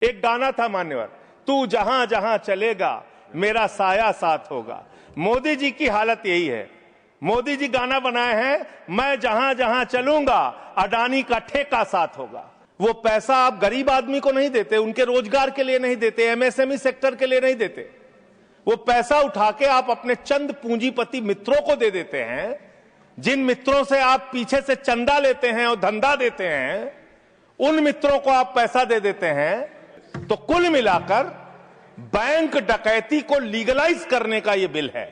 एक गाना था मान्यवर, तू जहां जहां चलेगा मेरा साया साथ होगा। मोदी जी की हालत यही है। मोदी जी गाना बनाए हैं, मैं जहां जहां चलूंगा अडानी का ठेका साथ होगा। वो पैसा आप गरीब आदमी को नहीं देते, उनके रोजगार के लिए नहीं देते, एमएसएमई सेक्टर के लिए नहीं देते। वो पैसा उठा के आप अपने चंद पूंजीपति मित्रों को दे देते हैं, जिन मित्रों से आप पीछे से चंदा लेते हैं और धंधा देते हैं, उन मित्रों को आप पैसा दे देते हैं। तो कुल मिलाकर बैंक डकैती को लीगलाइज करने का यह बिल है।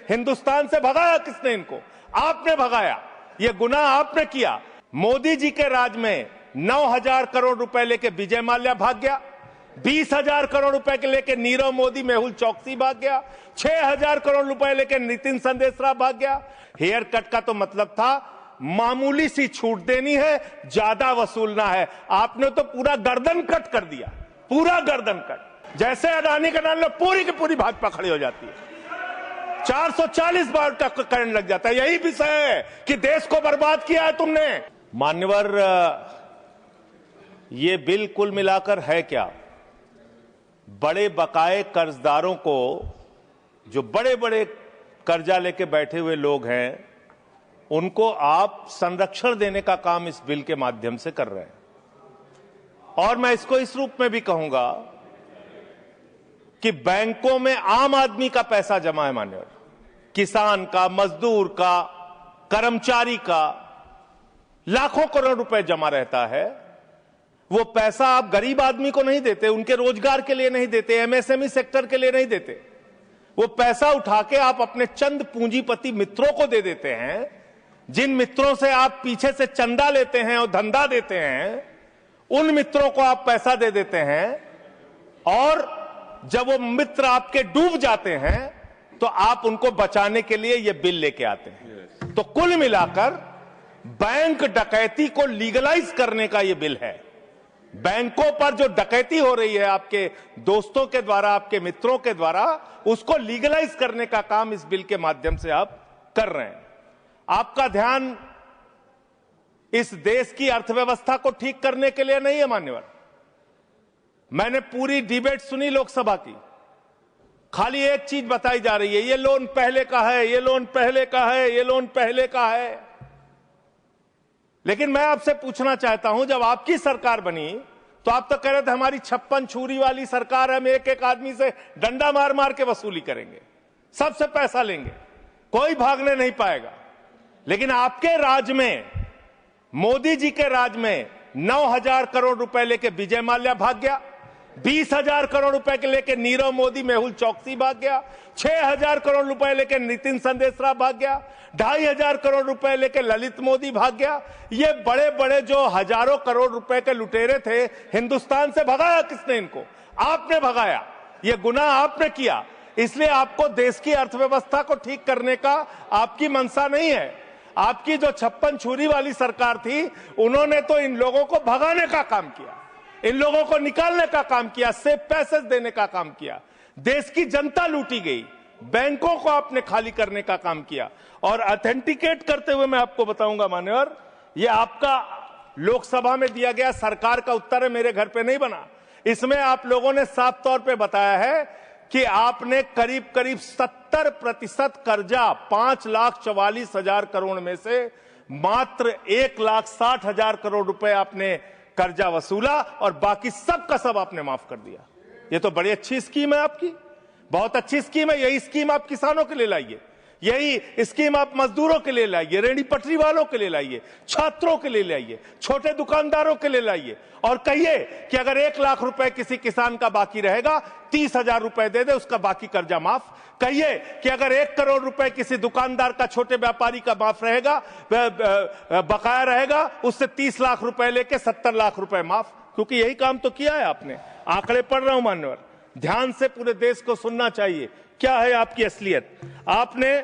हिंदुस्तान से भगाया किसने इनको? आपने भगाया, यह गुनाह आपने किया। मोदी जी के राज में 9,000 करोड़ रुपए लेके विजय माल्या भाग गया, 20,000 करोड़ रुपए के लेके नीरव मोदी मेहुल चौकसी भाग गया, 6,000 करोड़ रुपए लेके नितिन संदेशरा भाग गया। हेयर कट का तो मतलब था मामूली सी छूट देनी है, ज्यादा वसूलना है। आपने तो पूरा गर्दन कट कर दिया, पूरा गर्दन कट। जैसे अडानी का नाम लो, पूरी की पूरी भाजपा खड़ी हो जाती है। 440 बार का करंट लग जाता है। यही विषय है कि देश को बर्बाद किया है तुमने। मान्यवर, ये बिल कुल मिलाकर है क्या? बड़े बकाए कर्जदारों को, जो बड़े बड़े कर्जा लेके बैठे हुए लोग हैं, उनको आप संरक्षण देने का काम इस बिल के माध्यम से कर रहे हैं। और मैं इसको इस रूप में भी कहूंगा कि बैंकों में आम आदमी का पैसा जमा है, मान्यवर, किसान का, मजदूर का, कर्मचारी का, लाखों करोड़ रुपए जमा रहता है। वो पैसा आप गरीब आदमी को नहीं देते, उनके रोजगार के लिए नहीं देते, एमएसएमई सेक्टर के लिए नहीं देते। वो पैसा उठा के आप अपने चंद पूंजीपति मित्रों को दे देते हैं, जिन मित्रों से आप पीछे से चंदा लेते हैं और धंधा देते हैं, उन मित्रों को आप पैसा दे देते हैं। और जब वो मित्र आपके डूब जाते हैं तो आप उनको बचाने के लिए ये बिल लेके आते हैं। तो कुल मिलाकर बैंक डकैती को लीगलाइज करने का ये बिल है। बैंकों पर जो डकैती हो रही है आपके दोस्तों के द्वारा, आपके मित्रों के द्वारा, उसको लीगलाइज करने का काम इस बिल के माध्यम से आप कर रहे हैं। आपका ध्यान इस देश की अर्थव्यवस्था को ठीक करने के लिए नहीं है, मान्यवर। मैंने पूरी डिबेट सुनी लोकसभा की, खाली एक चीज बताई जा रही है, ये लोन पहले का है, ये लोन पहले का है, ये लोन पहले का है। लेकिन मैं आपसे पूछना चाहता हूं, जब आपकी सरकार बनी तो आप तो कह रहे थे हमारी 56 छुरी वाली सरकार है, हम एक एक आदमी से डंडा मार मार के वसूली करेंगे, सबसे पैसा लेंगे, कोई भागने नहीं पाएगा। लेकिन आपके राज में, मोदी जी के राज में 9,000 करोड़ रुपए लेके विजय माल्या भाग गया, 20,000 करोड़ रुपए के लेके नीरव मोदी मेहुल चौकसी भाग गया, 6,000 करोड़ रुपए लेके नितिन संदेशरा भाग गया, 2,500 करोड़ रुपए लेके ललित मोदी भाग गया। ये बड़े बड़े जो हजारों करोड़ रुपए के लुटेरे थे, हिंदुस्तान से भगाया किसने इनको? आपने भगाया, ये गुनाह आपने किया। इसलिए आपको देश की अर्थव्यवस्था को ठीक करने का आपकी मंशा नहीं है। आपकी जो 56 छुरी वाली सरकार थी, उन्होंने तो इन लोगों को भगाने का काम किया, इन लोगों को निकालने का काम किया, सेफ पैसेज देने का काम किया। देश की जनता लूटी गई, बैंकों को आपने खाली करने का काम किया। और ऑथेंटिकेट करते हुए मैं आपको बताऊंगा मान्यवर, ये आपका लोकसभा में दिया गया सरकार का उत्तर है, मेरे घर पे नहीं बना। इसमें आप लोगों ने साफ तौर पे बताया है कि आपने करीब करीब 70% कर्जा 5,44,000 करोड़ में से मात्र 1,60,000 करोड़ रुपए आपने कर्जा वसूला और बाकी सब का सब आपने माफ कर दिया। ये तो बड़ी अच्छी स्कीम है आपकी, बहुत अच्छी स्कीम है। यही स्कीम आप किसानों के लिए लाइए, यही स्कीम आप मजदूरों के लिए लाइए, रेहड़ी पटरी वालों के लिए लाइए, छात्रों के लिए लाइए, छोटे दुकानदारों के लिए लाइए। और कहिए कि अगर 1 लाख रुपए किसी किसान का बाकी रहेगा, 30,000 रुपए दे दे, उसका बाकी कर्जा माफ। कहिए कि अगर 1 करोड़ रुपए किसी दुकानदार का, छोटे व्यापारी का माफ रहेगा, बकाया रहेगा, उससे 30 लाख रुपए लेके 70 लाख रुपए माफ। क्योंकि यही काम तो किया है आपने। आंकड़े पढ़ रहा हूं मान्यवर, ध्यान से पूरे देश को सुनना चाहिए क्या है आपकी असलियत। आपने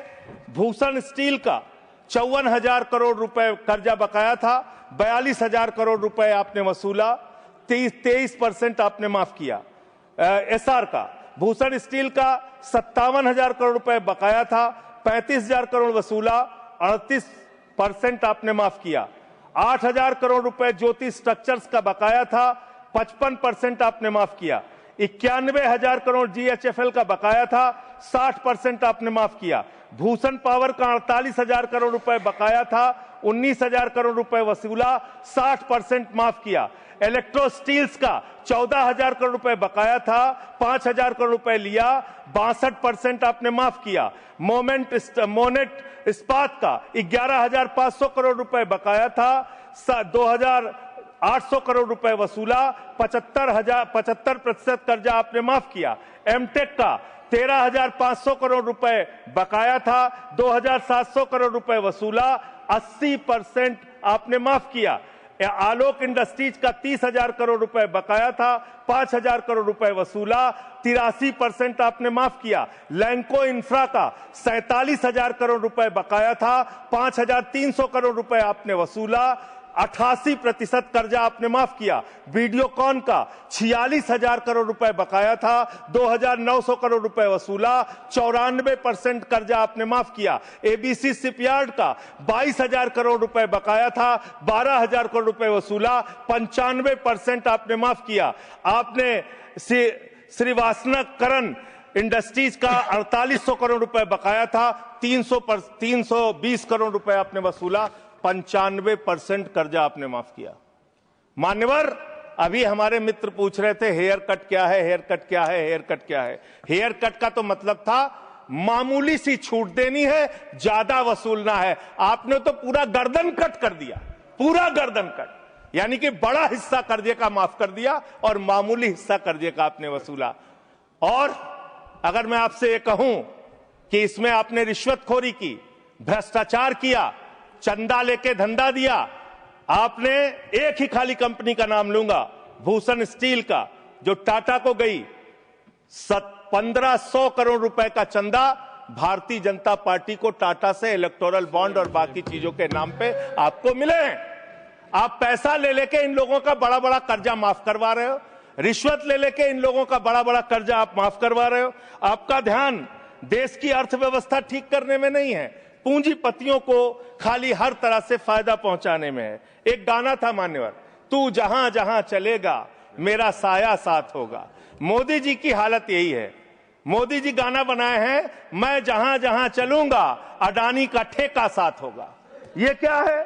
भूषण स्टील का 54,000 करोड़ रुपए कर्जा बकाया था, 42,000 करोड़ रुपए आपने वसूला, 23% आपने माफ किया। एसआर का, भूषण स्टील का 57,000 करोड़ रुपए बकाया था, 35,000 करोड़ वसूला, 38% आपने माफ किया। 8,000 करोड़ रुपए ज्योति स्ट्रक्चर्स का बकाया था, 55% आपने माफ किया। 91,000 करोड़ जीएचएफएल का बकाया था, 60% आपने माफ किया। भूषण पावर का 48,000 करोड़ रुपए बकाया था, 19,000 करोड़ रुपए वसूला, 60% माफ किया। इलेक्ट्रो स्टील्स का 14,000 करोड़ रुपए बकाया था, 5,000 करोड़ रुपए लिया, 62% आपने माफ किया। मोनेट इस्पात का 11,500 करोड़ रुपए बकाया था, 2,800 करोड़ रुपए वसूला, 75% कर्जा आपने माफ किया। एमटेक का 13,500 करोड़ रुपए बकाया था, 2,700 करोड़ रुपए वसूला, 80% आपने माफ किया। आलोक इंडस्ट्रीज का 30,000 करोड़ रुपए बकाया था, 5,000 करोड़ रुपए वसूला, 83% आपने माफ किया। लैंको इंफ्रा का 47,000 करोड़ रुपए बकाया था, 5,300 करोड़ रुपए आपने वसूला, 88% कर्जा आपने माफ किया। वीडियोकॉन का 46,000 करोड़ रुपए बकाया था, 2,900 करोड़ रुपए वसूला, 94% कर्जा आपने माफ किया। एबीसी शिपयार्ड का 22,000 करोड़ रुपए बकाया था, 12,000 करोड़ रुपए वसूला, 95% आपने माफ किया। आपने श्रीवास्तव इंडस्ट्रीज का 4,800 करोड़ रुपए बकाया था, 320 करोड़ रुपए आपने वसूला, 95% कर्जा आपने माफ किया। मान्यवर, अभी हमारे मित्र पूछ रहे थे हेयर कट क्या है, हेयर कट क्या है, हेयर कट क्या है। हेयर कट का तो मतलब था मामूली सी छूट देनी है, ज्यादा वसूलना है। आपने तो पूरा गर्दन कट कर दिया, पूरा गर्दन कट, यानी कि बड़ा हिस्सा कर्जे का माफ कर दिया और मामूली हिस्सा कर्जे का आपने वसूला। और अगर मैं आपसे ये कहूं कि इसमें आपने रिश्वतखोरी की, भ्रष्टाचार किया, चंदा लेके धंधा दिया, आपने एक ही खाली कंपनी का नाम लूंगा, भूषण स्टील का, जो टाटा को गई, 1,500 करोड़ रुपए का चंदा भारतीय जनता पार्टी को टाटा से इलेक्टोरल बॉन्ड और बाकी चीजों के नाम पे आपको मिले हैं। आप पैसा ले लेके इन लोगों का बड़ा बड़ा कर्जा माफ करवा रहे हो, रिश्वत ले लेके इन लोगों का बड़ा बड़ा कर्जा आप माफ करवा रहे हो। आपका ध्यान देश की अर्थव्यवस्था ठीक करने में नहीं है, पूंजीपतियों को खाली हर तरह से फायदा पहुंचाने में है। एक गाना था मान्यवर, तू जहां जहां चलेगा मेरा साया साथ होगा। मोदी जी की हालत यही है। मोदी जी गाना बनाए हैं, मैं जहां जहां चलूंगा अडानी का ठेका साथ होगा। ये क्या है?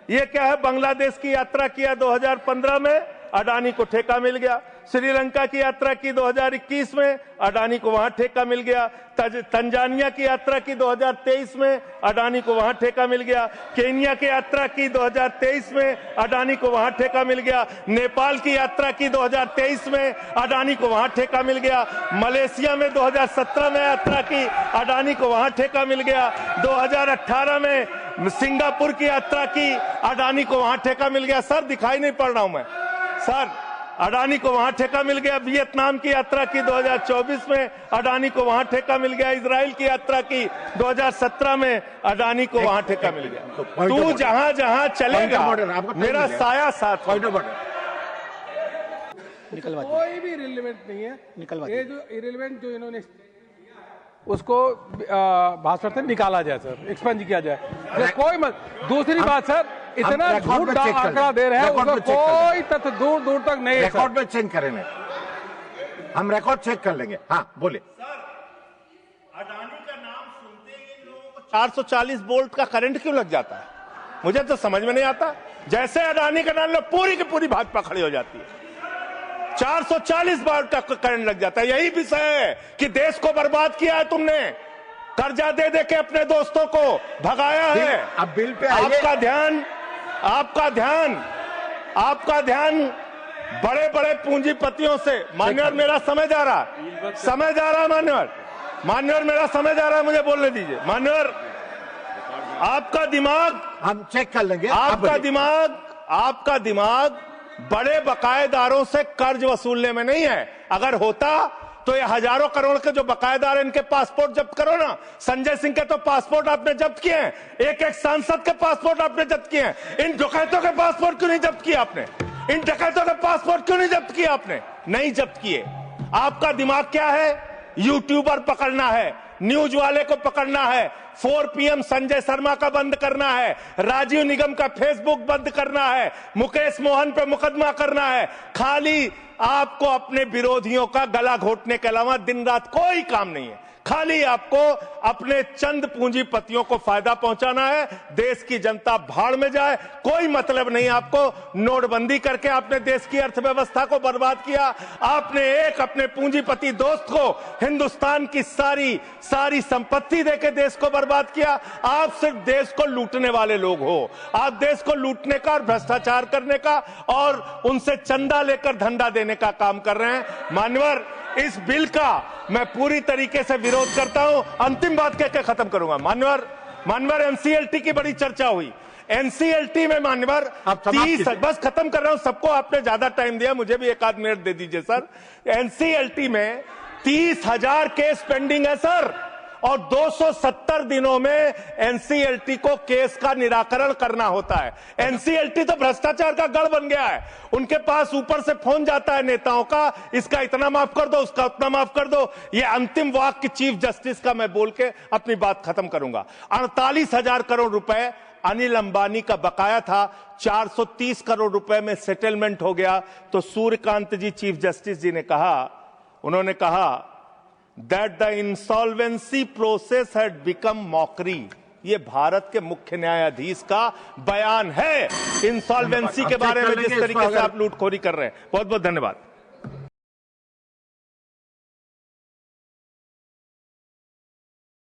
ये क्या है? बांग्लादेश की यात्रा किया 2015 में, अडानी को ठेका मिल गया। श्रीलंका की यात्रा की 2021 में, अडानी को वहां ठेका मिल गया। तंजानिया की यात्रा की 2023 में, अडानी को वहां ठेका मिल गया। केन्या की यात्रा की 2023 में, अडानी को वहां ठेका मिल गया। नेपाल की यात्रा की 2023 में, अडानी को वहां ठेका मिल गया। मलेशिया में 2017 में यात्रा की, अडानी को वहां ठेका मिल गया। 2018 में सिंगापुर की यात्रा की, अडानी को वहां ठेका मिल गया। सर दिखाई नहीं पड़ रहा हूं मैं सर, अडानी को वहां ठेका मिल गया। वियतनाम की यात्रा की 2024 में, अडानी को वहां ठेका मिल गया। इजराइल की यात्रा की 2017 में, अडानी को वहां ठेका मिल गया। तू जहां जहां चलेगा मेरा साया साथ। कोई भी रिलेवेंट नहीं है, ये जो इरेलीवेंट जो इन्होंने उसको भाषण से निकाला जाए सर, एक्सपेंज किया जाए। कोई मत। दूसरी बात सर, इतना झूठ आंकड़ा दे रहे हैं, उसका कोई तथ्य दूर दूर तक नहीं है। रिकॉर्ड में चेक करेंगे, हम रिकॉर्ड चेक कर लेंगे। हाँ बोले। अडानी का नाम सुनते ही लोगों को 440 वोल्ट का करंट क्यों लग जाता है? मुझे तो समझ में नहीं आता। जैसे अडानी का नाम लो, पूरी की पूरी भाजपा खड़ी हो जाती है। 440 वोल्ट का करंट लग जाता है। यही विषय है कि देश को बर्बाद किया है तुमने, कर्जा दे दे के अपने दोस्तों को भगाया है। अब बिल पे आपका ध्यान बड़े बड़े पूंजीपतियों से। मान्यवर मेरा समय जा रहा है, मान्यवर मेरा समय जा रहा है, मुझे बोलने दीजिए। मान्यवर, आपका दिमाग, हम चेक कर लेंगे। आपका दिमाग बड़े बकायेदारों से कर्ज वसूलने में नहीं है। अगर होता तो ये हजारों करोड़ के जो बकायेदार, इनके पासपोर्ट जब्त करो ना। संजय सिंह के तो पासपोर्ट आपने जब्त किए हैं, एक एक सांसद के पासपोर्ट आपने जब्त किए हैं। इन डकैतों के पासपोर्ट क्यों नहीं जब्त किए आपने? इन डकैतों के पासपोर्ट क्यों नहीं जब्त किए आपने? नहीं जब्त किए। आपका दिमाग क्या है? यूट्यूबर पकड़ना है, न्यूज वाले को पकड़ना है, 4 PM संजय शर्मा का बंद करना है, राजीव निगम का फेसबुक बंद करना है, मुकेश मोहन पे मुकदमा करना है। खाली आपको अपने विरोधियों का गला घोटने के अलावा दिन रात कोई काम नहीं है। खाली आपको अपने चंद पूंजीपतियों को फायदा पहुंचाना है। देश की जनता भाड़ में जाए, कोई मतलब नहीं आपको। नोटबंदी करके आपने देश की अर्थव्यवस्था को बर्बाद किया। आपने एक अपने पूंजीपति दोस्त को हिंदुस्तान की सारी संपत्ति देके देश को बर्बाद किया। आप सिर्फ देश को लूटने वाले लोग हो। आप देश को लूटने का और भ्रष्टाचार करने का और उनसे चंदा लेकर धंधा देने का काम कर रहे हैं। मान्यवर, इस बिल का मैं पूरी तरीके से विरोध करता हूं। अंतिम बात कह के खत्म करूंगा। मान्यवर, एनसीएलटी की बड़ी चर्चा हुई। एनसीएलटी में मान्यवर 30, बस खत्म कर रहा हूं, सबको आपने ज्यादा टाइम दिया, मुझे भी 1 आध मिनट दे दीजिए सर। एनसीएलटी में 30,000 केस पेंडिंग है सर, और 270 दिनों में एनसीएलटी को केस का निराकरण करना होता है। एनसीएलटी तो भ्रष्टाचार का गढ़ बन गया है। उनके पास ऊपर से फोन जाता है नेताओं का, इसका इतना माफ कर दो, उसका उतना माफ कर दो। ये अंतिम वाक्य चीफ जस्टिस का मैं बोल के अपनी बात खत्म करूंगा। 48,000 करोड़ रुपए अनिल अंबानी का बकाया था, 430 करोड़ रुपए में सेटलमेंट हो गया। तो सूर्यकांत जी चीफ जस्टिस जी ने कहा, उन्होंने कहा that the insolvency process had become mockery। ये भारत के मुख्य न्यायाधीश का बयान है इंसॉल्वेंसी के बारे में, जिस तरीके से आप लूटखोरी कर रहे हैं। बहुत बहुत धन्यवाद।